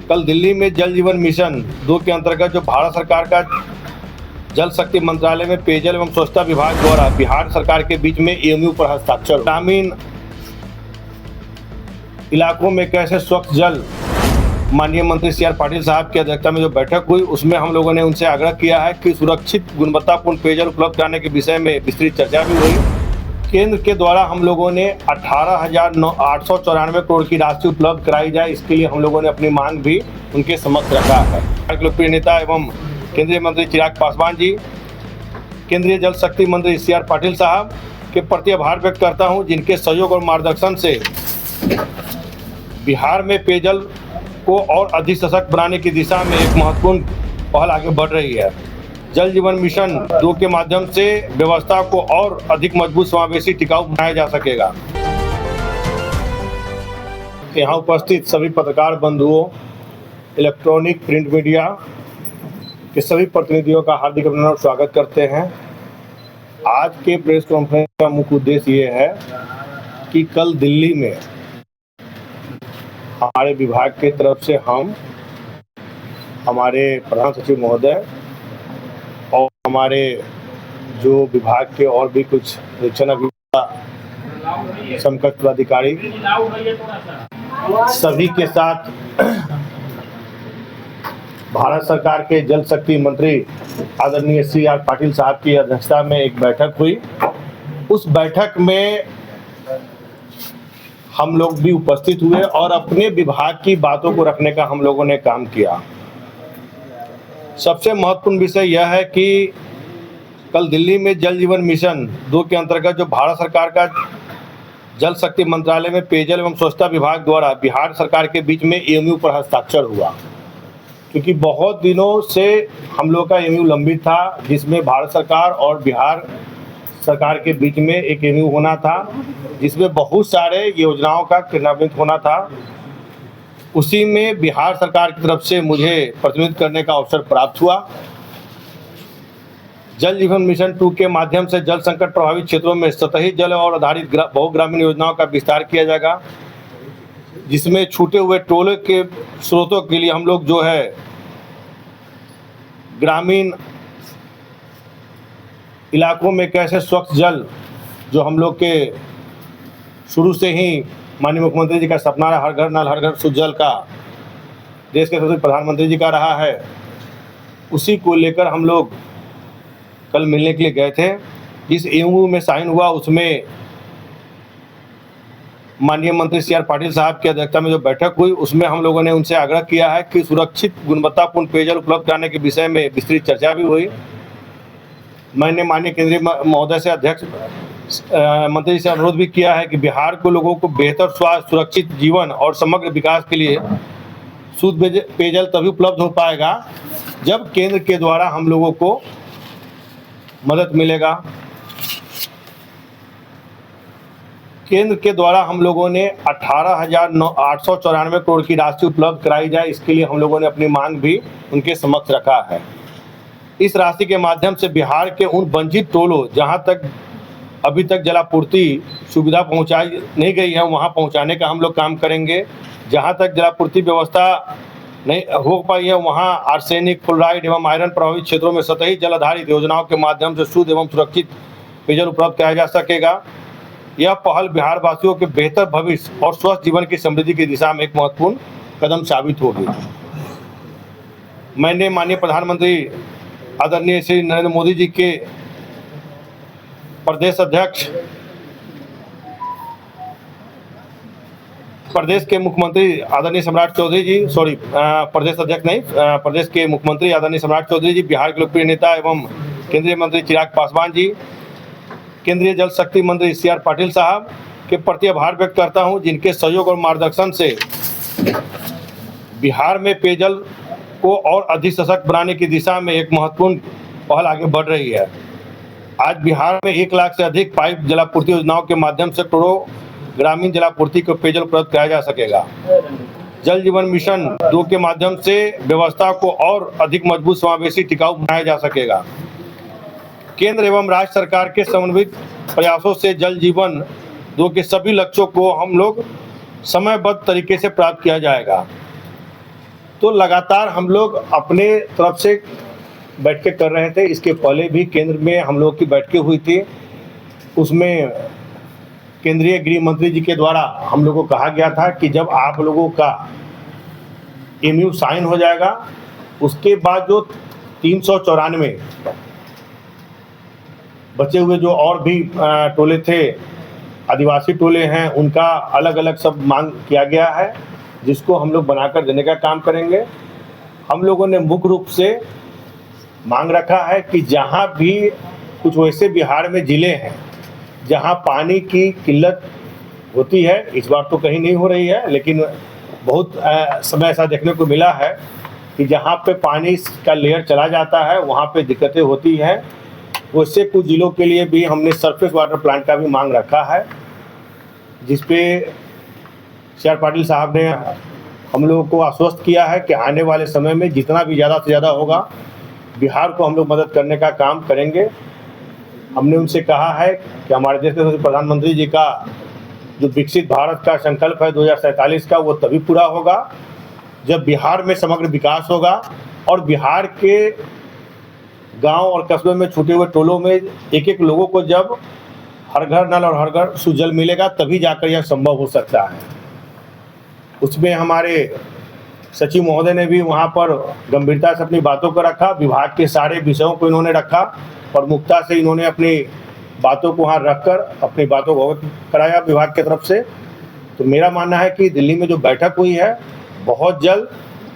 कल दिल्ली में जल जीवन मिशन 2 के अंतर्गत जो भारत सरकार का जल शक्ति मंत्रालय में पेयजल एवं स्वच्छता विभाग द्वारा बिहार सरकार के बीच में एमओयू पर हस्ताक्षर, ग्रामीण इलाकों में कैसे स्वच्छ जल, माननीय मंत्री सी आर पाटिल साहब की अध्यक्षता में जो बैठक हुई उसमें हम लोगों ने उनसे आग्रह किया है कि सुरक्षित गुणवत्तापूर्ण पेयजल उपलब्ध कराने के विषय में विस्तृत चर्चा भी हुई। केंद्र के द्वारा हम लोगों ने 18,894 करोड़ की राशि उपलब्ध कराई जाए, इसके लिए हम लोगों ने अपनी मांग भी उनके समक्ष रखा है। लोकप्रिय नेता एवं केंद्रीय मंत्री चिराग पासवान जी, केंद्रीय जल शक्ति मंत्री सी आर पाटिल साहब के प्रति आभार व्यक्त करता हूं, जिनके सहयोग और मार्गदर्शन से बिहार में पेयजल को और अधिक सशक्त बनाने की दिशा में एक महत्वपूर्ण पहल आगे बढ़ रही है। जल जीवन मिशन 2 के माध्यम से व्यवस्था को और अधिक मजबूत, समावेशी, टिकाऊ बनाया जा सकेगा। यहाँ उपस्थित सभी पत्रकार बंधुओं, इलेक्ट्रॉनिक प्रिंट मीडिया के सभी प्रतिनिधियों का हार्दिक अभिनंदन और स्वागत करते हैं। आज के प्रेस कॉन्फ्रेंस का मुख्य उद्देश्य ये है कि कल दिल्ली में हमारे विभाग की तरफ से हम, हमारे प्रधान सचिव महोदय और हमारे जो विभाग के और भी कुछ निरीक्षण अभियंता, समकक्ष पदाधिकारी सभी के साथ भारत सरकार के जल शक्ति मंत्री आदरणीय सी आर पाटिल साहब की अध्यक्षता में एक बैठक हुई। उस बैठक में हम लोग भी उपस्थित हुए और अपने विभाग की बातों को रखने का हम लोगों ने काम किया। सबसे महत्वपूर्ण विषय यह है कि कल दिल्ली में जल जीवन मिशन 2 के अंतर्गत जो भारत सरकार का जल शक्ति मंत्रालय में पेयजल एवं स्वच्छता विभाग द्वारा बिहार सरकार के बीच में एमओयू पर हस्ताक्षर हुआ, क्योंकि बहुत दिनों से हम लोग का एमओयू लंबित था, जिसमें भारत सरकार और बिहार सरकार के बीच में एक एमओयू होना था, जिसमें बहुत सारे योजनाओं का क्रियान्वित होना था। उसी में बिहार सरकार की तरफ से मुझे प्रतिनिधित्व करने का अवसर प्राप्त हुआ। जल जीवन मिशन 2 के माध्यम से जल संकट प्रभावित क्षेत्रों में सतही जल और आधारित बहुग्रामीण योजनाओं का विस्तार किया जाएगा, जिसमें छूटे हुए टोले के स्रोतों के लिए हम लोग जो है ग्रामीण इलाकों में कैसे स्वच्छ जल, जो हम लोग के शुरू से ही माननीय मुख्यमंत्री जी का सपना रहा, हर घर नल हर घर शुद्ध जल का, देश के सबसे प्रधानमंत्री जी का रहा है, उसी को लेकर हम लोग कल मिलने के लिए गए थे। जिस एमओयू में साइन हुआ उसमें माननीय मंत्री सी आर पाटिल साहब की अध्यक्षता में जो बैठक हुई उसमें हम लोगों ने उनसे आग्रह किया है कि सुरक्षित गुणवत्तापूर्ण पेयजल उपलब्ध कराने के विषय में विस्तृत चर्चा भी हुई। मैंने माननीय केंद्रीय महोदय से, अध्यक्ष मंत्री से अनुरोध भी किया है कि बिहार को लोगों को बेहतर स्वास्थ्य, सुरक्षित जीवन और समग्र विकास के लिए शुद्ध पेयजल तभी उपलब्ध हो पाएगा जब केंद्र के द्वारा हम लोगों को मदद मिलेगा। केंद्र के द्वारा हम लोगों ने 18,894 करोड़ की राशि उपलब्ध कराई जाए, इसके लिए हम लोगों ने अपनी मांग भी उनके समक्ष रखा है। इस राशि के माध्यम से बिहार के उन वंचित टोलों जहां तक अभी तक जलापूर्ति सुविधा पहुंचाई नहीं गई है, वहां पहुंचाने का हम लोग काम करेंगे। जहां तक जलापूर्ति व्यवस्था नहीं हो पाई है, वहां आर्सेनिक, फ्लोराइड एवं आयरन प्रभावित क्षेत्रों में सतही जल आधारित योजनाओं के माध्यम से शुद्ध एवं सुरक्षित पेयजल उपलब्ध कराया जा सकेगा। यह पहल बिहार वासियों के बेहतर भविष्य और स्वस्थ जीवन की समृद्धि की दिशा में एक महत्वपूर्ण कदम साबित होगी। मैंने माननीय प्रधानमंत्री आदरणीय श्री नरेंद्र मोदी जी के प्रदेश अध्यक्ष, प्रदेश के मुख्यमंत्री आदरणीय सम्राट चौधरी जी, प्रदेश अध्यक्ष नहीं, प्रदेश के मुख्यमंत्री आदरणीय सम्राट चौधरी जी, बिहार के लोकप्रिय नेता एवं केंद्रीय मंत्री चिराग पासवान जी, केंद्रीय जल शक्ति मंत्री सी आर पाटिल साहब के प्रति आभार व्यक्त करता हूं, जिनके सहयोग और मार्गदर्शन से बिहार में पेयजल को और अधिक सशक्त बनाने की दिशा में एक महत्वपूर्ण पहल आगे बढ़ रही है। आज बिहार में 1 लाख से अधिक पाइप जलापूर्ति योजनाओं के माध्यम से करोड़ों ग्रामीण जलापूर्ति को पेयजल उपलब्ध कराया जा सकेगा। जल जीवन मिशन 2 के माध्यम से व्यवस्था को और अधिक मजबूत, समावेशी, टिकाऊ बनाया जा सकेगा। केंद्र एवं राज्य सरकार के समन्वित प्रयासों से जल जीवन 2 के सभी लक्ष्यों को हम लोग समयबद्ध तरीके से प्राप्त किया जाएगा। तो लगातार हम लोग अपने तरफ से बैठकें कर रहे थे। इसके पहले भी केंद्र में हम लोग की बैठकें हुई थी, उसमें केंद्रीय गृह मंत्री जी के द्वारा हम लोगों को कहा गया था कि जब आप लोगों का एमयू साइन हो जाएगा, उसके बाद जो 394 बचे हुए जो और भी टोले थे, आदिवासी टोले हैं, उनका अलग अलग सब मांग किया गया है, जिसको हम लोग बनाकर देने का काम करेंगे। हम लोगों ने मुख्य रूप से मांग रखा है कि जहाँ भी कुछ वैसे बिहार में ज़िले हैं जहाँ पानी की किल्लत होती है, इस बार तो कहीं नहीं हो रही है, लेकिन बहुत समय ऐसा देखने को मिला है कि जहाँ पे पानी का लेयर चला जाता है वहाँ पे दिक्कतें होती हैं। वैसे कुछ ज़िलों के लिए भी हमने सरफेस वाटर प्लांट का भी मांग रखा है, जिस पे सी.आर. पाटिल साहब ने हम लोगों को आश्वस्त किया है कि आने वाले समय में जितना भी ज़्यादा से ज़्यादा होगा, बिहार को हम लोग मदद करने का काम करेंगे। हमने उनसे कहा है कि हमारे देश के प्रधानमंत्री जी का जो विकसित भारत का संकल्प है 2047 का, वो तभी पूरा होगा जब बिहार में समग्र विकास होगा और बिहार के गांव और कस्बे में छूटे हुए टोलों में एक एक लोगों को जब हर घर नल और हर घर शुद्ध जल मिलेगा, तभी जाकर यह संभव हो सकता है। उसमें हमारे सचिव महोदय ने भी वहाँ पर गंभीरता से अपनी बातों को रखा, विभाग के सारे विषयों को इन्होंने रखा, प्रमुखता से इन्होंने अपनी बातों को वहाँ रखकर अपनी बातों को अवगत कराया विभाग की तरफ से। तो मेरा मानना है कि दिल्ली में जो बैठक हुई है, बहुत जल्द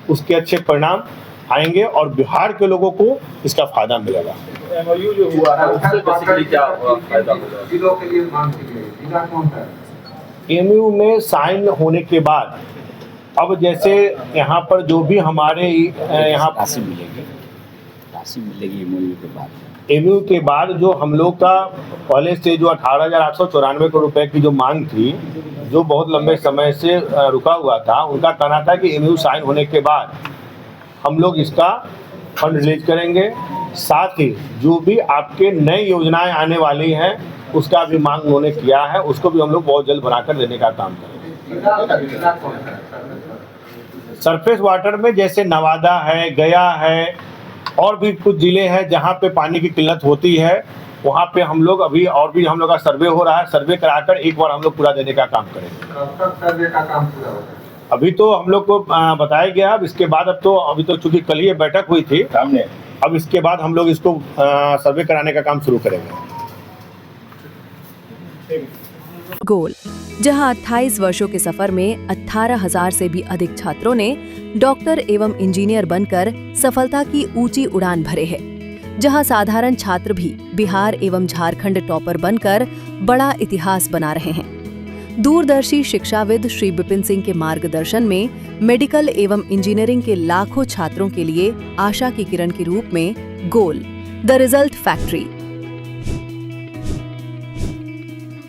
उसके अच्छे परिणाम आएंगे और बिहार के लोगों को इसका फायदा मिलेगा। एमओयू जो हुआ है उससे बेसिकली क्या फायदा होगा? जिलों के लिए मांग की गई, जिला कौन है? एमयू में साइन होने के बाद अब जैसे यहाँ पर जो भी हमारे यहाँ राशि मिलेगी एमओयू के बाद। एमयू के बाद जो हम लोग का पहले से जो 18,894 करोड़ रुपए की जो मांग थी, जो बहुत लंबे समय से रुका हुआ था, उनका कहना था कि एमयू साइन होने के बाद हम लोग इसका फंड रिलीज करेंगे। साथ ही जो भी आपके नई योजनाएं आने वाली हैं उसका भी मांग उन्होंने किया है, उसको भी हम लोग बहुत जल्द बनाकर देने का काम करेंगे। जिला कौन है? सरफेस वाटर में जैसे नवादा है, गया है और भी कुछ ज़िले हैं जहाँ पे पानी की किल्लत होती है, वहाँ पे हम लोग अभी और भी हम लोग का सर्वे हो रहा है, सर्वे कराकर एक बार हम लोग पूरा देने का काम करेंगे। कब तक सर्वे का काम पूरा होगा? अभी तो हम लोग को बताया गया, अब इसके बाद अभी तो चूंकि कल ही ये बैठक हुई थी सामने, अब इसके बाद हम लोग इसको सर्वे कराने का काम शुरू करेंगे। गोल, जहां 28 वर्षों के सफर में 18,000 से भी अधिक छात्रों ने डॉक्टर एवं इंजीनियर बनकर सफलता की ऊंची उड़ान भरे हैं, जहां साधारण छात्र भी बिहार एवं झारखंड टॉपर बनकर बड़ा इतिहास बना रहे हैं। दूरदर्शी शिक्षाविद श्री विपिन सिंह के मार्गदर्शन में मेडिकल एवं इंजीनियरिंग के लाखों छात्रों के लिए आशा की किरण के रूप में गोल, द रिजल्ट फैक्ट्री